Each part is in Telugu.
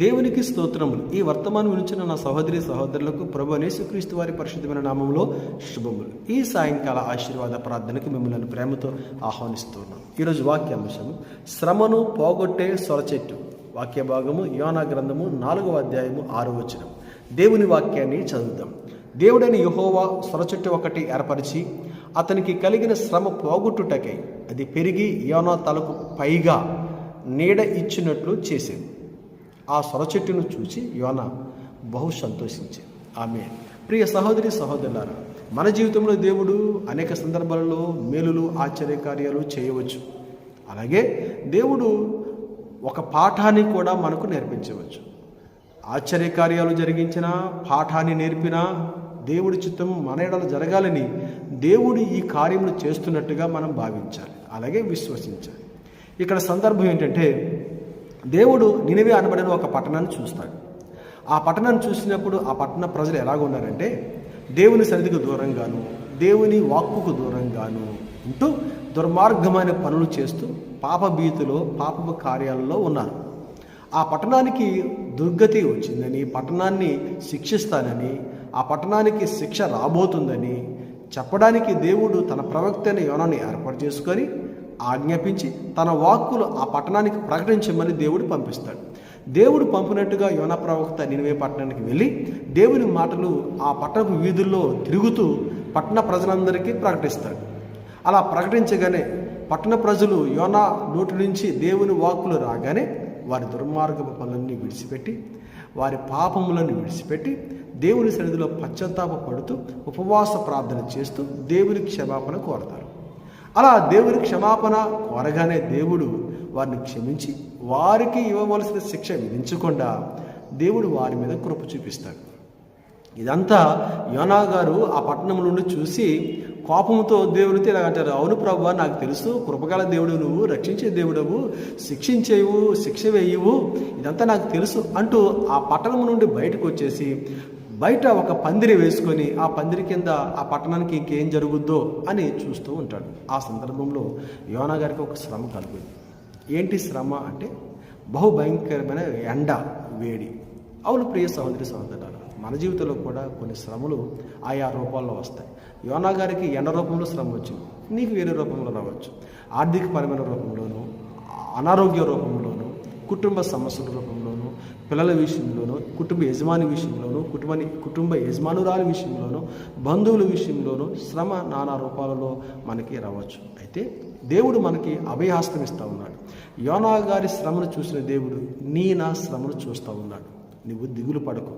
దేవునికి స్తోత్రములు. ఈ వర్తమానం వినిచిన నా సహోదరి సహోదరులకు ప్రభు యేసుక్రీస్తు వారి పరిశుద్ధమైన నామంలో శుభములు. ఈ సాయంకాల ఆశీర్వాద ప్రార్థనకు మిమ్మల్ని ప్రేమతో ఆహ్వానిస్తున్నాను. ఈరోజు వాక్యాంశము శ్రమను పోగొట్టే సొరచెట్టు. వాక్య భాగము యోనా గ్రంథము 4వ అధ్యాయము 6వ వచనం. దేవుని వాక్యాన్ని చదువుదాం. దేవుడైన యెహోవా సొరచెట్టు ఒకటి ఏర్పరిచి అతనికి కలిగిన శ్రమ పోగొట్టుటకై అది పెరిగి యోనా తలకు పైగా నీడ ఇచ్చినట్లు చేసింది. ఆ సొరచెట్టును చూసి యోనా బహు సంతోషించింది. ఆమె ప్రియ సహోదరి సహోదరులారా, మన జీవితంలో దేవుడు అనేక సందర్భాలలో మేలులు ఆశ్చర్యకార్యాలు చేయవచ్చు. అలాగే దేవుడు ఒక పాఠాన్ని కూడా మనకు నేర్పించవచ్చు. ఆశ్చర్యకార్యాలు జరిగించిన పాఠాన్ని నేర్పిన దేవుడి చిత్తం మన ఎడల జరగాలని దేవుడు ఈ కార్యములు చేస్తున్నట్టుగా మనం భావించాలి, అలాగే విశ్వసించాలి. ఇక్కడ సందర్భం ఏంటంటే, దేవుడు నినివే అనబడిన ఒక పట్టణాన్ని చూస్తాడు. ఆ పట్టణాన్ని చూసినప్పుడు ఆ పట్టణ ప్రజలు ఎలాగ ఉన్నారంటే, దేవుని సన్నిధికి దూరంగాను దేవుని వాక్కుకు దూరంగాను ఉంటూ దుర్మార్గమైన పనులు చేస్తూ పాపభీతిలో పాపపు కార్యాలలో ఉన్నారు. ఆ పట్టణానికి దుర్గతి వచ్చిందని, పట్టణాన్ని శిక్షిస్తానని, ఆ పట్టణానికి శిక్ష రాబోతుందని చెప్పడానికి దేవుడు తన ప్రవక్త అయిన యోనాని ఏర్పాటు చేసుకొని ఆజ్ఞాపించి తన వాక్కులు ఆ పట్టణానికి ప్రకటించమని దేవుడు పంపిస్తాడు. దేవుడు పంపినట్టుగా యోనా ప్రవక్త నినివే పట్టణానికి వెళ్ళి దేవుని మాటలు ఆ పట్టణపు వీధుల్లో తిరుగుతూ పట్టణ ప్రజలందరికీ ప్రకటిస్తాడు. అలా ప్రకటించగానే పట్టణ ప్రజలు యోనా నోటి నుంచి దేవుని వాక్కులు రాగానే వారి దుర్మార్గపు పనులన్నీ విడిచిపెట్టి, వారి పాపములను విడిచిపెట్టి దేవుని సన్నిధిలో పశ్చాత్తాప పడుతూ ఉపవాస ప్రార్థన చేస్తూ దేవుని క్షమాపణ కోరతారు. అలా దేవుని క్షమాపణ కోరగానే దేవుడు వారిని క్షమించి వారికి ఇవ్వవలసిన శిక్ష విధించకుండా దేవుడు వారి మీద కృప చూపిస్తాడు. ఇదంతా యోనా గారు ఆ పట్టణం నుండి చూసి కోపంతో దేవుడితో ఇలా అంటారు, అవును ప్రభువా, నాకు తెలుసు కృపగల దేవుడు నువ్వు, రక్షించే దేవుడవు, శిక్షించేవు, శిక్ష వేయవు, ఇదంతా నాకు తెలుసు అంటూ ఆ పట్టణం నుండి బయటకు వచ్చేసి బయట ఒక పందిరి వేసుకొని ఆ పందిరి కింద ఆ పట్టణానికి ఇంకేం జరుగుద్దో అని చూస్తూ ఉంటాడు. ఆ సందర్భంలో యోనా గారికి ఒక శ్రమ కలుగుతుంది. ఏంటి శ్రమ అంటే, బహుభయంకరమైన ఎండ, వేడి. అవును ప్రియ సహోదరి సహోదరులారా, మన జీవితంలో కూడా కొన్ని శ్రమలు ఆయా రూపాల్లో వస్తాయి. యోనా గారికి ఎండ రూపంలో శ్రమ వచ్చింది, నీకు వేరే రూపంలో రావచ్చు. ఆర్థికపరమైన రూపంలోనూ, అనారోగ్య రూపంలోనూ, కుటుంబ సమస్యల రూపంలోనూ, పిల్లల విషయంలోనూ, కుటుంబ యజమాని విషయంలోనూ, కుటుంబ యజమానురాలి విషయంలోనూ, బంధువుల విషయంలోనూ శ్రమ నానా రూపాలలో మనకి రావచ్చు. అయితే దేవుడు మనకి అభయహస్తం ఇస్తూ ఉన్నాడు. యోనా గారి శ్రమను చూసిన దేవుడు నా శ్రమను చూస్తూ ఉన్నాడు. నువ్వు దిగులు పడకు,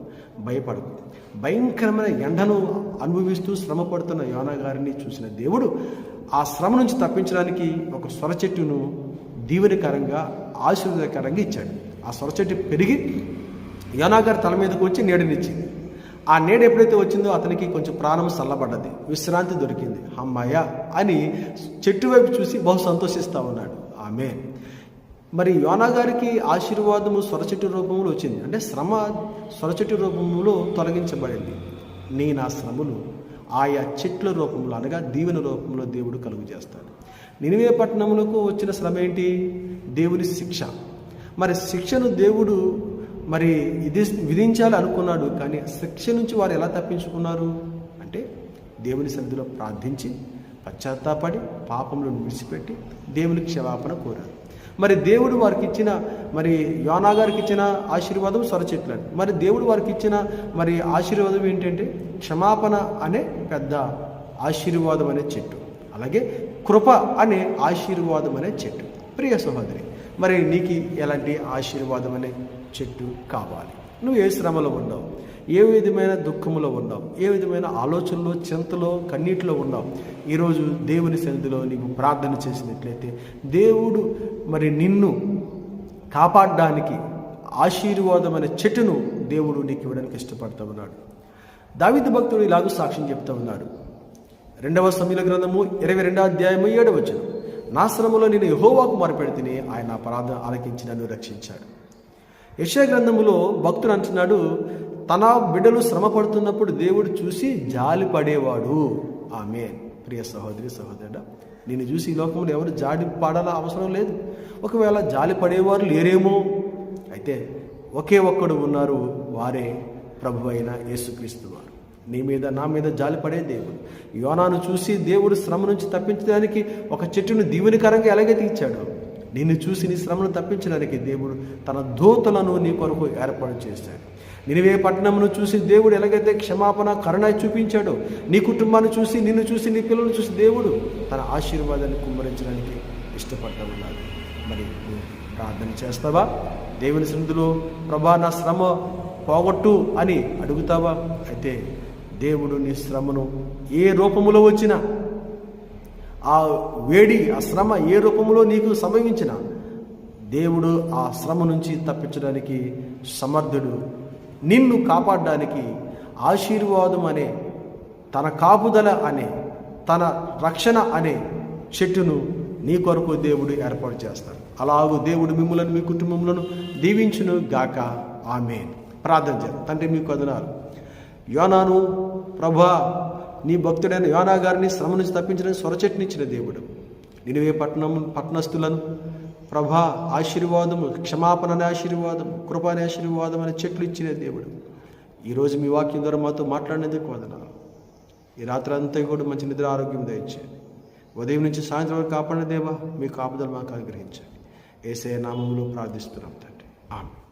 భయపడకు. భయంకరమైన ఎండను అనుభవిస్తూ శ్రమ పడుతున్న యోనా గారిని చూసిన దేవుడు ఆ శ్రమ నుంచి తప్పించడానికి ఒక సొరచెట్టును దీవెనకరంగా ఆశీర్వాదకరంగా ఇచ్చాడు. ఆ సొరచెట్టు పెరిగి యోనా గారి తల మీదకు వచ్చి నీడనిచ్చింది. ఆ నీడ ఎప్పుడైతే వచ్చిందో అతనికి కొంచెం ప్రాణం చల్లబడ్డది, విశ్రాంతి దొరికింది. అమ్మాయ అని చెట్టు వైపు చూసి బహు సంతోషిస్తూ ఉన్నాడు. ఆమె మరి యోనా గారికి ఆశీర్వాదము సొరచెట్టు రూపంలో వచ్చింది. అంటే శ్రమ సొరచెట్టు రూపంలో తొలగించబడింది. నా శ్రమలు ఆయా చెట్ల రూపంలో అనగా దీవెన రూపంలో దేవుడు కలుగు చేస్తాడు. నినివే పట్టణములకు వచ్చిన శ్రమ ఏంటి? దేవుని శిక్ష. మరి శిక్షను దేవుడు మరి విధించాలి అనుకున్నాడు, కానీ శిక్ష నుంచి వారు ఎలా తప్పించుకున్నారు అంటే దేవుని సన్నిధిలో ప్రార్థించి పశ్చాత్తాపడి పాపములను విడిచిపెట్టి దేవుని క్షమాపణ కోరారు. మరి దేవుడు వారికి ఇచ్చిన, మరి యోనా గారికి ఇచ్చిన ఆశీర్వాదం సొరచెట్లు. మరి దేవుడు వారికి ఇచ్చిన మరి ఆశీర్వాదం ఏంటంటే క్షమాపణ అనే పెద్ద ఆశీర్వాదం అనే చెట్టు, అలాగే కృప అనే ఆశీర్వాదం అనే చెట్టు. ప్రియ సహోదరి, మరి నీకు ఎలాంటి ఆశీర్వాదం అనే చెట్టు కావాలి? నువ్వు ఏ శ్రమలో ఉన్నావు, ఏ విధమైన దుఃఖంలో ఉన్నావు, ఏ విధమైన ఆలోచనలో, చింతలో, కన్నీటిలో ఉన్నావు, ఈరోజు దేవుని సన్నిధిలో నీవు ప్రార్థన చేసినట్లయితే దేవుడు మరి నిన్ను కాపాడడానికి ఆశీర్వాదమైన చెట్టును దేవుడు నీకు ఇవ్వడానికి ఇష్టపడుతూ ఉన్నాడు. దావీదు భక్తుడు ఇలాగూ సాక్ష్యం చెప్తూ ఉన్నాడు. 2వ సమూయేలు గ్రంథము 22వ అధ్యాయము 7వ వచనం. నా శ్రమలో నేను యెహోవాకు మొరపెడితిని, ఆయన నా ప్రార్థన ఆలకించి నన్ను రక్షించాడు. యెషయా గ్రంథములో భక్తుడు అంటున్నాడు, తన బిడ్డలు శ్రమ పడుతున్నప్పుడు దేవుడు చూసి జాలి పడేవాడు. ఆమె ప్రియ సహోదరి సహోదరుడా, నిన్ను చూసి ఈ లోకంలో ఎవరు జాలి పడాల అవసరం లేదు. ఒకవేళ జాలి పడేవారు లేరేమో, అయితే ఒకే ఒక్కడు ఉన్నారు, వారే ప్రభు అయిన యేసుక్రీస్తు వారు. నీ మీద నా మీద జాలిపడే దేవుడు. యోనాను చూసి దేవుడు శ్రమ నుంచి తప్పించడానికి ఒక చెట్టును దీవెనకరంగా ఎలాగైతే ఇచ్చాడో, నిన్ను చూసి నీ శ్రమను తప్పించడానికి దేవుడు తన దూతలను నీ కొరకు ఏర్పాటు చేశాడు. నినివే పట్టణమును చూసి దేవుడు ఎలాగైతే క్షమాపణ కరుణ చూపించాడో, నీ కుటుంబాన్ని చూసి, నిన్ను చూసి, నీ పిల్లలను చూసి దేవుడు తన ఆశీర్వాదాన్ని కుమ్మరించడానికి ఇష్టపడ్డాడు. మరి నువ్వు ప్రార్థన చేస్తావా? దేవుని సన్నిధిలో ప్రభా నా శ్రమ పోగొట్టు అని అడుగుతావా? అయితే దేవుడు నీ శ్రమను ఏ రూపములో వచ్చినా, ఆ వేడి, ఆ శ్రమ ఏ రూపంలో నీకు సంభవించినా, దేవుడు ఆ శ్రమ నుంచి తప్పించడానికి సమర్థుడు. నిన్ను కాపాడడానికి ఆశీర్వాదం అనే, తన కాపుదల అనే, తన రక్షణ అనే చెట్టును నీ కొరకు దేవుడు ఏర్పాటు చేస్తాడు. అలాగూ దేవుడు మిమ్మల్ని, మీ కుటుంబములను దీవించును గాక. ఆమేన్. ప్రార్థన చేద్దాం. తండ్రి, మీకు వందనాలు. యోనాను ప్రభా, నీ భక్తుడైన యోనా గారిని శ్రమ నుంచి తప్పించడానికి స్వరచెట్టునిచ్చిన దేవుడు. నినివే పట్టణస్థులను ప్రభా ఆశీర్వాదము, క్షమాపణ అనే ఆశీర్వాదం, కృప అనే ఆశీర్వాదం అనే చెట్లు ఇచ్చిన దేవుడు. ఈరోజు మీ వాక్యం ద్వారా మాతో మాట్లాడినందుకు వందనాలు. ఈ రాత్రి అంతా కూడా మంచి నిద్ర, ఆరోగ్యం దయచేయండి. ఉదయం నుంచి సాయంత్రం వరకు కాపాడిన దేవా, మీ కాపుదలు మాకు అనుగ్రహించండి. యేసయ్య నామములో ప్రార్థిస్తున్నాం తండ్రి. ఆమేన్.